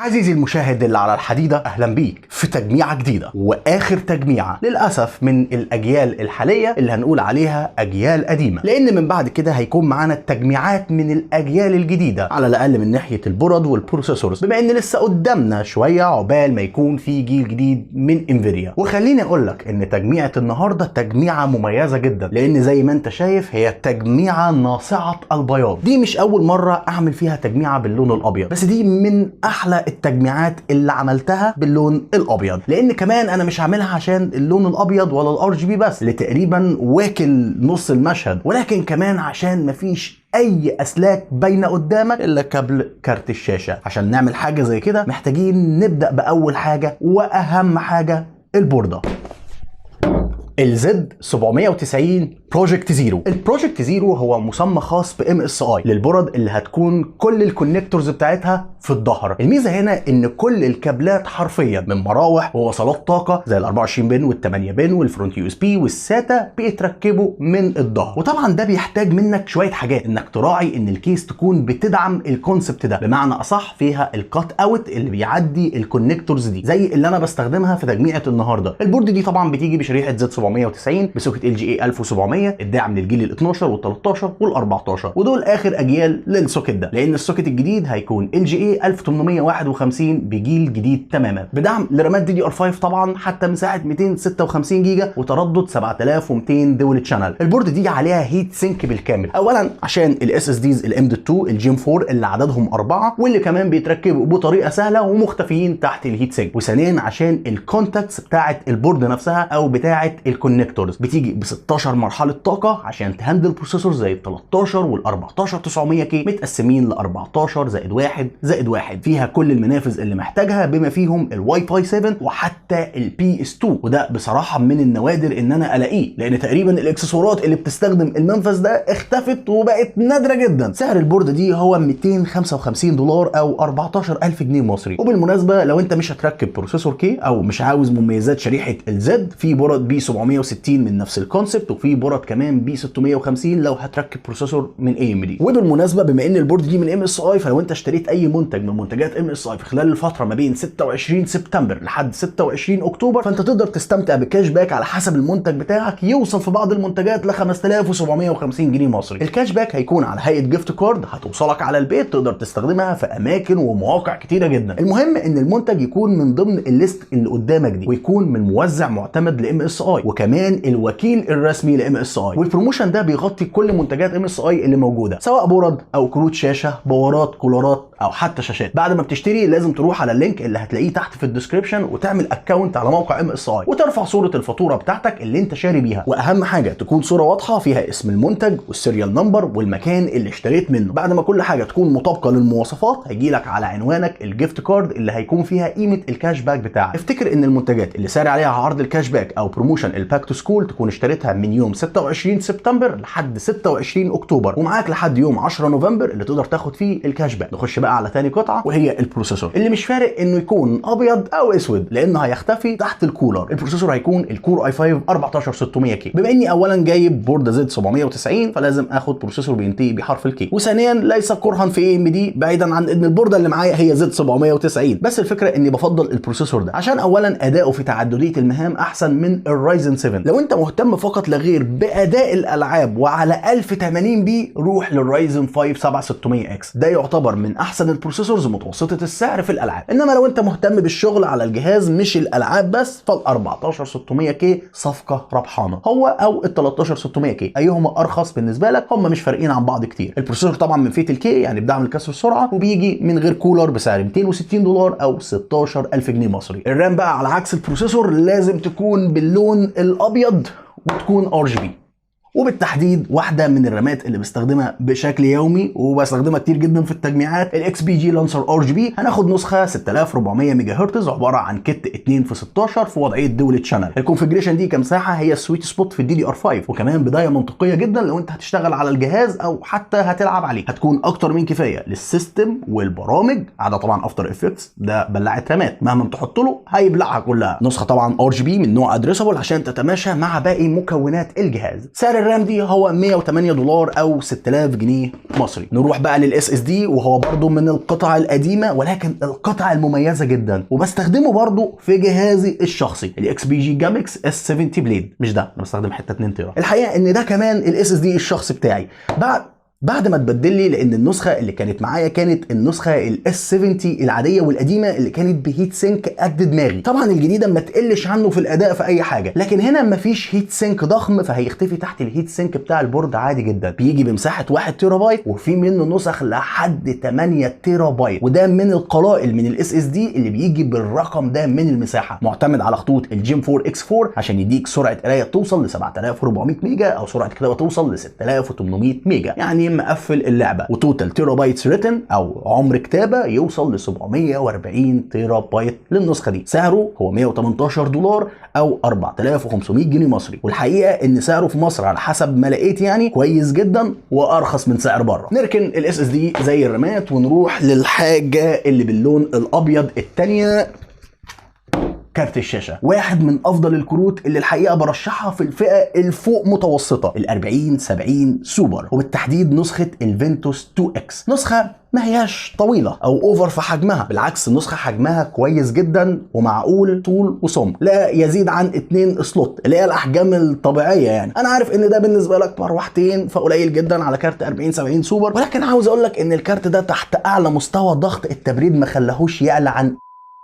عزيزي المشاهد اللي على الحديدة، أهلا بيك في تجميعة جديدة وآخر تجميعة للأسف من الأجيال الحالية اللي هنقول عليها أجيال قديمة، لأن من بعد كده هيكون معانا التجميعات من الأجيال الجديدة على الأقل من ناحية البورد والبروسيسورز، بما إن لسه قدامنا شوية عقبال ما يكون في جيل جديد من انفيديا. وخليني أقول لك إن تجميعة النهاردة تجميعة مميزة جدا، لأن زي ما أنت شايف هي تجميعة ناصعة البياض. دي مش أول مرة أعمل فيها تجميعة باللون الأبيض، بس دي من أحلى التجميعات اللي عملتها باللون الابيض، لان كمان انا مش عاملها عشان اللون الابيض ولا الار جي بي بس اللي تقريبا واكل نص المشهد، ولكن كمان عشان مفيش اي اسلاك باينه قدامك الا كابل كارت الشاشه. عشان نعمل حاجه زي كده محتاجين نبدا باول حاجه واهم حاجه، البورده الزد 790 بروجكت زيرو. البروجكت زيرو هو مسمى خاص بام اس اي للبورد اللي هتكون كل الكونكتورز بتاعتها في الظهر. الميزه هنا ان كل الكابلات حرفيا من مراوح ووصلات طاقه زي ال 24 بن وال 8 بن والفرونت يو اس بي والساتا بيتركبوا من الظهر. وطبعا ده بيحتاج منك شويه حاجات، انك تراعي ان الكيس تكون بتدعم الكونسبت ده، بمعنى اصح فيها الكات اوت اللي بيعدي الكونكتورز دي زي اللي انا بستخدمها في تجميعه النهارده. البورد دي طبعا بتيجي بشريحه زد 790 بسوكت ال جي اي 1700 الداعم للجيل ال 12 وال 13 وال 14، ودول اخر اجيال للسوكت ده، لان السوكت الجديد هيكون ال جي اي 1851 بجيل جديد تماما، بدعم لرامات دي دي ار 5 طبعا حتى مساحه 256 جيجا وتردد 7200 دول تشانل. البورد دي عليها هيت سينك بالكامل، اولا عشان الاس اس ديز الام دوت 2 الجيم 4 اللي عددهم 4 واللي كمان بيتركبوا بطريقه سهله ومختفيين تحت الهيت سينك، وثانيا عشان الكونتاكتس بتاعه البورد نفسها او بتاعه الكونكتورز بتيجي ب 16 مرحله طاقه عشان تهندل بروسيسور زي ال 13 وال 14 900 كي متقسمين ل 14 زائد 1 زائد 1، فيها كل المنافذ اللي محتاجها بما فيهم الواي فاي 7 وحتى البي اس 2، وده بصراحه من النوادر ان انا الاقيه، لان تقريبا الاكسسوارات اللي بتستخدم المنفذ ده اختفت وبقت نادره جدا. سعر البورده دي هو 255 دولار او 14000 جنيه مصري. وبالمناسبه لو انت مش هتركب بروسيسور كي او مش عاوز مميزات شريحه الزد، في بورد بي 760 من نفس الكونسبت، وفي بورد كمان بي 650 لو هتركب بروسيسور من اي ام دي. وبالمناسبه بما ان البورد دي من ام اس اي، فلو انت اشتريت اي منتج من منتجات ام اس اي في خلال الفتره ما بين 26 سبتمبر لحد 26 اكتوبر، فانت تقدر تستمتع بكاش باك على حسب المنتج بتاعك، يوصل في بعض المنتجات ل 5750 جنيه مصري. الكاش باك هيكون على هيئه جيفت كارد هتوصلك على البيت، تقدر تستخدمها في اماكن ومواقع كتيره جدا. المهم ان المنتج يكون من ضمن الليست اللي قدامك دي، ويكون من موزع معتمد لام اس اي وكمان الوكيل الرسمي لام اس اي. والبروموشن ده بيغطي كل منتجات ام اس اي اللي موجوده، سواء بورد او كروت شاشه، بورات، كولارات او حتى شاشات. بعد ما بتشتري لازم تروح على اللينك اللي هتلاقيه تحت في الديسكريبشن وتعمل اكونت على موقع ام اس اي وترفع صوره الفاتوره بتاعتك اللي انت شاري بيها، واهم حاجه تكون صوره واضحه فيها اسم المنتج والسيريال نمبر والمكان اللي اشتريت منه. بعد ما كل حاجه تكون مطابقه للمواصفات هيجي لك على عنوانك الجيفت كارد اللي هيكون فيها قيمه الكاش باك بتاعك. افتكر ان المنتجات اللي ساري عليها عرض الكاش باك او بروموشن الباك تو سكول تكون اشتريتها من يوم 26 سبتمبر لحد 26 اكتوبر، ومعاك لحد يوم 10 نوفمبر اللي تقدر تاخد فيه الكاش باك. نخش بقى على ثاني قطعه وهي البروسيسور، اللي مش فارق انه يكون ابيض او اسود لانه هيختفي تحت الكولر. البروسيسور هيكون الكور اي 5 14600 كي. بما اني اولا جايب بورده زد 790 فلازم اخد بروسيسور بينتهي بحرف الكي، وثانيا ليس كرها في اي ام دي بعيدا عن ان البورده اللي معايا هي زد 790، بس الفكره اني بفضل البروسيسور ده عشان اولا اداؤه في تعدديه المهام احسن من الرايزن 7. لو انت مهتم فقط لا غير باداء الالعاب وعلى 1080 بي روح للرايزن 5 7600 اكس، ده يعتبر من احسن البروسيسورز متوسطه السعر في الالعاب. انما لو انت مهتم بالشغل على الجهاز مش الالعاب بس، فال 14600 كي صفقه ربحانه، هو او ال 13600 كي ايهما ارخص بالنسبه لك، هم مش فارقين عن بعض كتير. البروسيسور طبعا من فئه الكي يعني بدعم الكسر السرعه، وبيجي من غير كولر بسعر 260 دولار او 16000 جنيه مصري. الرام بقى على عكس البروسيسور لازم تكون باللون الابيض وتكون ار جي بي، وبالتحديد واحده من الرامات اللي بستخدمها بشكل يومي وبستخدمها كتير جدا في التجميعات، الاكس بي جي لانسر ار جي بي. هناخد نسخه 6400 ميجا هرتز عباره عن كت 2 في 16 في وضعيه دول تشانل. الكونفجريشن دي كمساحه هي السويت سبوت في الدي دي ار 5، وكمان بدايه منطقيه جدا لو انت هتشتغل على الجهاز او حتى هتلعب عليه، هتكون اكتر من كفايه للسيستم والبرامج، عدا طبعا افتر افكتس ده بلعه رامات مهما تحط له هيبلعها كلها. نسخه طبعا ار جي بي من نوع ادريسبل عشان تتماشى مع باقي مكونات الجهاز. سعر الرام دي هو 108 دولار او 6000 جنيه مصري. نروح بقى للاس اس دي، وهو برضو من القطع القديمه ولكن القطع المميزه جدا، وبستخدمه برضو في جهازي الشخصي الاكس بي جي جامكس اس 70 بليد. مش ده، انا بستخدم حته 2 تيرا. الحقيقه ان ده كمان الاس اس دي الشخصي بتاعي بعد ما اتبدل لي، لان النسخه اللي كانت معايا كانت النسخه الاس 70 العاديه والقديمه اللي كانت بهيت سينك قد دماغي. طبعا الجديده ما تقلش عنه في الاداء في اي حاجه، لكن هنا مفيش هيت سينك ضخم فهيختفي تحت الهيت سينك بتاع البورد عادي جدا. بيجي بمساحه 1 تيرا بايت، وفي منه نسخ لحد 8 تيرا بايت، وده من القلائل من الاس اس دي اللي بيجي بالرقم ده من المساحه. معتمد على خطوط الجيم 4 اكس 4 عشان يديك سرعه قرايه توصل ل 7400 ميجا او سرعه كتابه توصل ل 6800 ميجا، يعني مقفل اللعبه. وتوتال تيرا بايتس ريتن او عمر كتابه يوصل ل 740 تيرا بايت للنسخه دي. سعره هو 118 دولار او 4500 جنيه مصري، والحقيقه ان سعره في مصر على حسب ما لقيت يعني كويس جدا وارخص من سعر بره. نركن الاس اس دي زي الرامات ونروح للحاجه اللي باللون الابيض الثانيه، كارت الشاشه. واحد من افضل الكروت اللي الحقيقه برشحها في الفئه الفوق متوسطه، ال 4070 سوبر، وبالتحديد نسخه الفينتوس 2 اكس. نسخه ما هياش طويله او اوفر في حجمها، بالعكس النسخه حجمها كويس جدا ومعقول طول وسمك، لا يزيد عن 2 سلوت اللي هي الاحجام الطبيعيه. يعني انا عارف ان ده بالنسبه لك مروحتين فقليل جدا على كارت 4070 سوبر، ولكن عاوز اقول لك ان الكارت ده تحت اعلى مستوى ضغط التبريد ما خلاهوش يعلى عن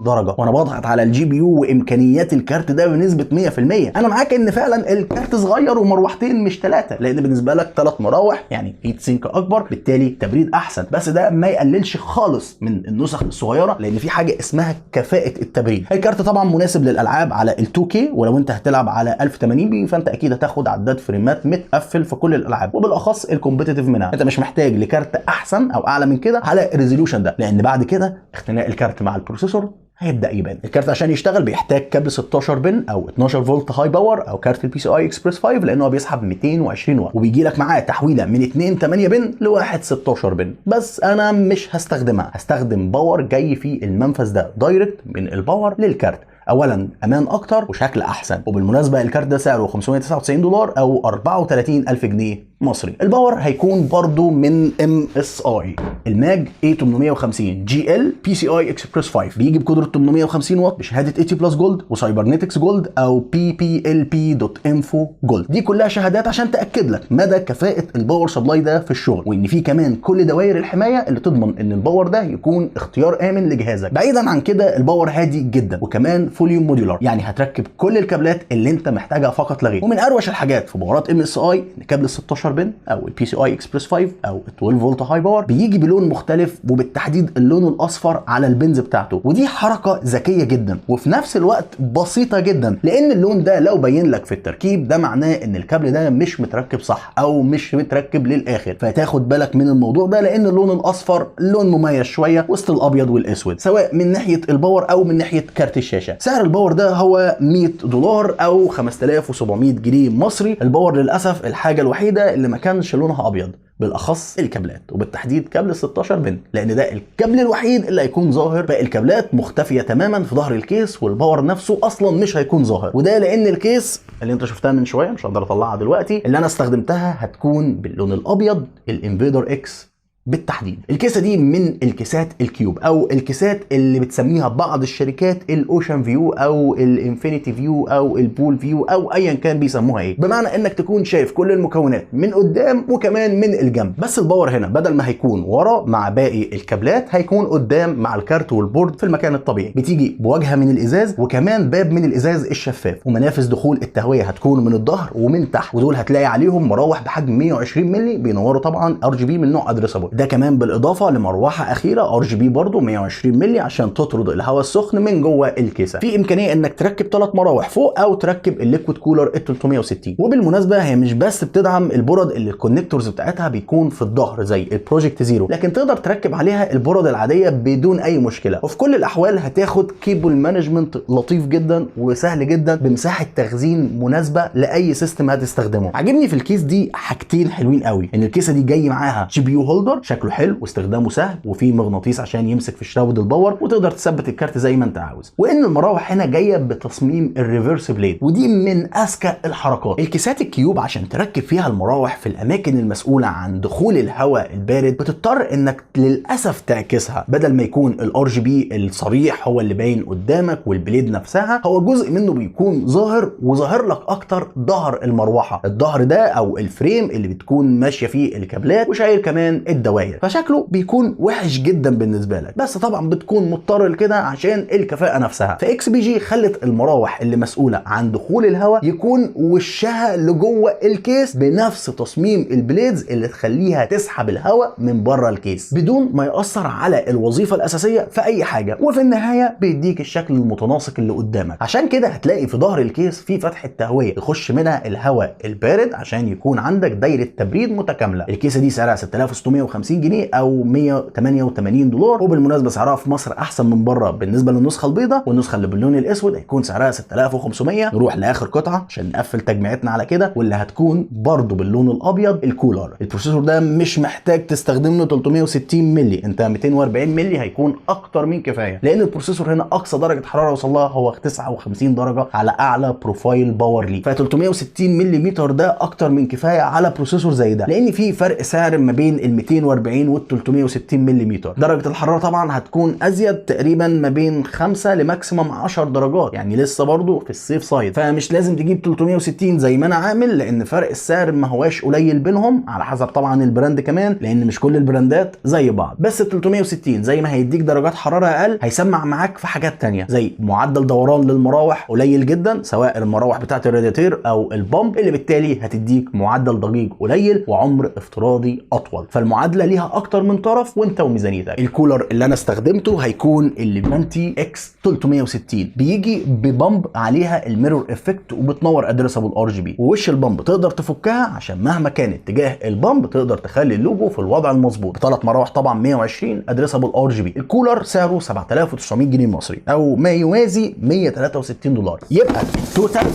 درجه، وانا بضغط على الجي بي يو وامكانيات الكارت ده بنسبه 100%. انا معاك ان فعلا الكارت صغير ومروحتين مش 3، لان بالنسبه لك 3 مراوح يعني هيت سينك اكبر، بالتالي تبريد احسن، بس ده ما يقللش خالص من النسخ الصغيره، لان في حاجه اسمها كفاءه التبريد. الكارت طبعا مناسب للالعاب على ال 2K، ولو انت هتلعب على 1080 بي فانت اكيد هتاخد عداد فريمات متقفل في كل الالعاب، وبالاخص الكومبيتيتيف منها. انت مش محتاج لكارت احسن او اعلى من كده على الريزولوشن ده، لان بعد كده اختناق الكارت مع البروسيسور هيبدا يبان. الكارت عشان يشتغل بيحتاج كابل 16 بن او 12 فولت هاي باور او كارت البي سي اي اكسبريس 5، لانه بيسحب 220 واط، وبيجي لك معاه تحويله من 2 8 بن لواحد 16 بن. بس انا مش هستخدمها، هستخدم باور جاي في المنفذ ده دايركت من الباور للكارت. اولا امان اكتر وشكل احسن، وبالمناسبه الكارت ده سعره 599 دولار او 34000 جنيه مصري. الباور هيكون برضو من MSI الماج A850 GL PCI Express 5، بيجي بقدره 850 واط بشهاده 80 بلس جولد وسايبرنيتكس جولد او PPLP.info جولد. دي كلها شهادات عشان تاكد لك مدى كفاءه الباور سبلاي ده في الشغل، وان في كمان كل دوائر الحمايه اللي تضمن ان الباور ده يكون اختيار امن لجهازك. بعيدا عن كده الباور هادي جدا، وكمان فولي موديولار، يعني هتركب كل الكابلات اللي انت محتاجها فقط لا غير. ومن اروش الحاجات في باورات MSI ان كابل 16 بن او البي سي اي اكسبريس 5 او 12 فولت هاي باور بيجي بلون مختلف، وبالتحديد اللون الاصفر على البنز بتاعته، ودي حركه ذكيه جدا وفي نفس الوقت بسيطه جدا، لان اللون ده لو بين لك في التركيب ده معناه ان الكابل ده مش متركب صح او مش متركب للاخر، فتاخد بالك من الموضوع ده، لان اللون الاصفر لون مميز شويه وسط الابيض والاسود، سواء من ناحيه الباور او من ناحيه كارت الشاشه. سعر الباور ده هو 100 دولار او 5700 جنيه مصري. الباور للاسف الحاجه الوحيده اللي ما كانش لونها ابيض، بالاخص الكابلات، وبالتحديد كابل 16 بن، لان ده الكابل الوحيد اللي هيكون ظاهر. باقي الكابلات مختفيه تماما في ظهر الكيس، والباور نفسه اصلا مش هيكون ظاهر، وده لان الكيس اللي انت شفتها من شويه مش هقدر اطلعها دلوقتي، اللي انا استخدمتها هتكون باللون الابيض الانفيدر اكس بالتحديد. الكيسه دي من الكيسات الكيوب او الكيسات اللي بتسميها بعض الشركات الاوشن فيو او الانفينيتي فيو او البول فيو او ايا كان بيسموها ايه، بمعنى انك تكون شايف كل المكونات من قدام وكمان من الجنب. بس الباور هنا بدل ما هيكون ورا مع باقي الكابلات هيكون قدام مع الكارت والبورد في المكان الطبيعي. بتيجي بواجهه من الازاز وكمان باب من الازاز الشفاف، ومنافذ دخول التهويه هتكون من الظهر ومن تحت، ودول هتلاقي عليهم مراوح بحجم 120 مللي بينوروا طبعا RGB من نوع ادريسابل. ده كمان بالاضافه لمروحه اخيره RGB برضو 120 مللي عشان تطرد الهواء السخن من جوه الكيسه. في امكانيه انك تركب 3 مراوح فوق او تركب الليكويد كولر ال 360. وبالمناسبه هي مش بس بتدعم البرد اللي الكونكتورز بتاعتها بيكون في الظهر زي البروجكت زيرو، لكن تقدر تركب عليها البرد العاديه بدون اي مشكله، وفي كل الاحوال هتاخد كيبل مانجمنت لطيف جدا وسهل جدا بمساحه تخزين مناسبه لاي سيستم هتستخدمه. عجبني في الكيس دي حاجتين حلوين قوي، ان الكيسه دي جاي معاها جي بي يو هولدر شكله حلو واستخدامه سهل، وفيه مغناطيس عشان يمسك في شراود الباور، وتقدر تثبت الكارت زي ما انت عاوز. وان المراوح هنا جايه بتصميم الريفرس بليد، ودي من اذكى الحركات. الكيسات الكيوب عشان تركب فيها المراوح في الاماكن المسؤوله عن دخول الهواء البارد بتضطر انك للاسف تعكسها، بدل ما يكون الار جي بي الصريح هو اللي باين قدامك والبليد نفسها هو جزء منه بيكون ظاهر، وظاهر لك اكتر ظهر المروحه، الظهر ده او الفريم اللي بتكون ماشيه فيه الكابلات وشايل كمان الدوائر، فشكله بيكون وحش جدا بالنسبه لك، بس طبعا بتكون مضطر لكده عشان الكفاءه نفسها. فاكس بي جي خلت المراوح اللي مسؤوله عن دخول الهواء يكون وشها لجوه الكيس بنفس تصميم البليدز اللي تخليها تسحب الهواء من بره الكيس بدون ما يأثر على الوظيفه الاساسيه في اي حاجه، وفي النهايه بيديك الشكل المتناسق اللي قدامك. عشان كده هتلاقي في ظهر الكيس في فتحه تهويه يخش منها الهواء البارد عشان يكون عندك دايره تبريد متكامله. الكيسه دي سعرها 6650 جنيه او 188 دولار، وبالمناسبه سعرها في مصر احسن من بره بالنسبه للنسخه البيضاء، والنسخه اللي باللون الاسود هيكون سعرها 6500. نروح لاخر قطعه عشان نقفل تجميعتنا على كده، واللي هتكون برضو باللون الابيض الكولر. البروسيسور ده مش محتاج تستخدم له 360 مللي، انت 240 مللي هيكون اكتر من كفايه، لان البروسيسور هنا اقصى درجه حراره وصل لها هو 59 درجه على اعلى بروفايل باور ليه، ف 360 ملم ده اكتر من كفايه على بروسيسور زي ده، لان في فرق سعر ما بين ال 240 وال 360 ملم. درجه الحراره طبعا هتكون ازيد تقريبا ما بين 5 لماكسيمم 10 درجات، يعني لسه برضو في السيف سايد، فمش لازم تجيب 360 زي ما انا عامل، لان فرق السعر ما هواش قليل بينهم على حسب طبعا البراند كمان، لان مش كل البراندات زي بعض. بس ال 360 زي ما هيديك درجات حراره اقل هيسمع معاك في حاجات تانية، زي معدل دوران للمراوح قليل جدا سواء المراوح بتاعت الرادياتير او البامب، اللي بالتالي هتديك معدل ضجيج قليل وعمر افتراضي اطول، فالمعادله ليها اكتر من طرف وانت وميزانيتك. الكولر اللي انا استخدمته هيكون الليفانتي اكس 360، بيجي ببامب عليها الميرور افكت وبتنور ادريسابل ار جي بي، ووش البامب تقدر تفكها عشان مهما كان اتجاه البامب تقدر تخلي اللوجو في الوضع المظبوط. بثلاث مراوح طبعا 120 ادريسابل ار جي بي. الكولر سعره 7900 جنيه مصري او ما يوازي 163 دولار. يبقى التوتال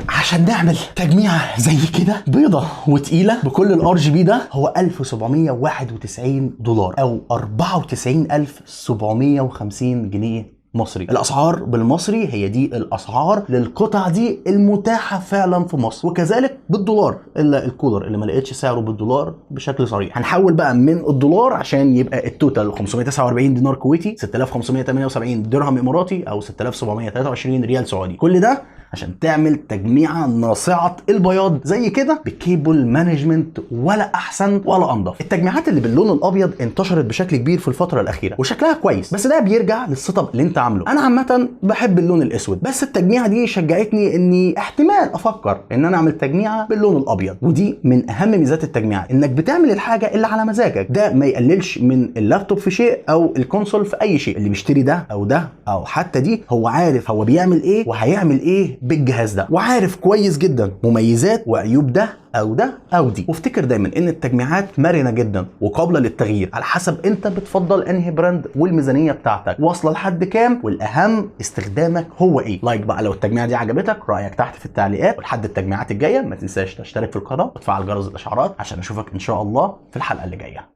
عشان نعمل تجميعه زي كده بيضه وتقيله بكل الار جي بي ده هو 1791 دولار او 94750 جنيه مصري. الاسعار بالمصري هي دي الاسعار للقطع دي المتاحه فعلا في مصر، وكذلك بالدولار، الا الكولر اللي ما لقيتش سعره بالدولار بشكل صريح. هنحول بقى من الدولار عشان يبقى التوتال 549 دينار كويتي، 6578 درهم اماراتي او 6723 ريال سعودي. كل ده عشان تعمل تجميعه ناصعه البياض زي كده بكيبل مانجمنت، ولا احسن ولا انضف. التجميعات اللي باللون الابيض انتشرت بشكل كبير في الفتره الاخيره وشكلها كويس، بس ده بيرجع للسيت اب اللي انت عامله. انا عامه بحب اللون الاسود، بس التجميعه دي شجعتني اني احتمال افكر ان انا اعمل تجميعه باللون الابيض، ودي من اهم ميزات التجميعات، انك بتعمل الحاجه اللي على مزاجك. ده ما يقللش من اللابتوب في شيء او الكونسول في اي شيء. اللي بيشتري ده او حتى دي هو عارف هو بيعمل ايه وهيعمل ايه بالجهاز ده، وعارف كويس جدا مميزات وعيوب ده او دي. وافتكر دايما ان التجميعات مرنه جدا وقابله للتغيير على حسب انت بتفضل انهي براند والميزانيه بتاعتك واصله لحد كام، والاهم استخدامك هو ايه. لايك بقى لو التجميعه دي عجبتك، رايك تحت في التعليقات، ولحد التجميعات الجايه ما تنساش تشترك في القناه وتفعل جرس الاشعارات عشان اشوفك ان شاء الله في الحلقه اللي جايه.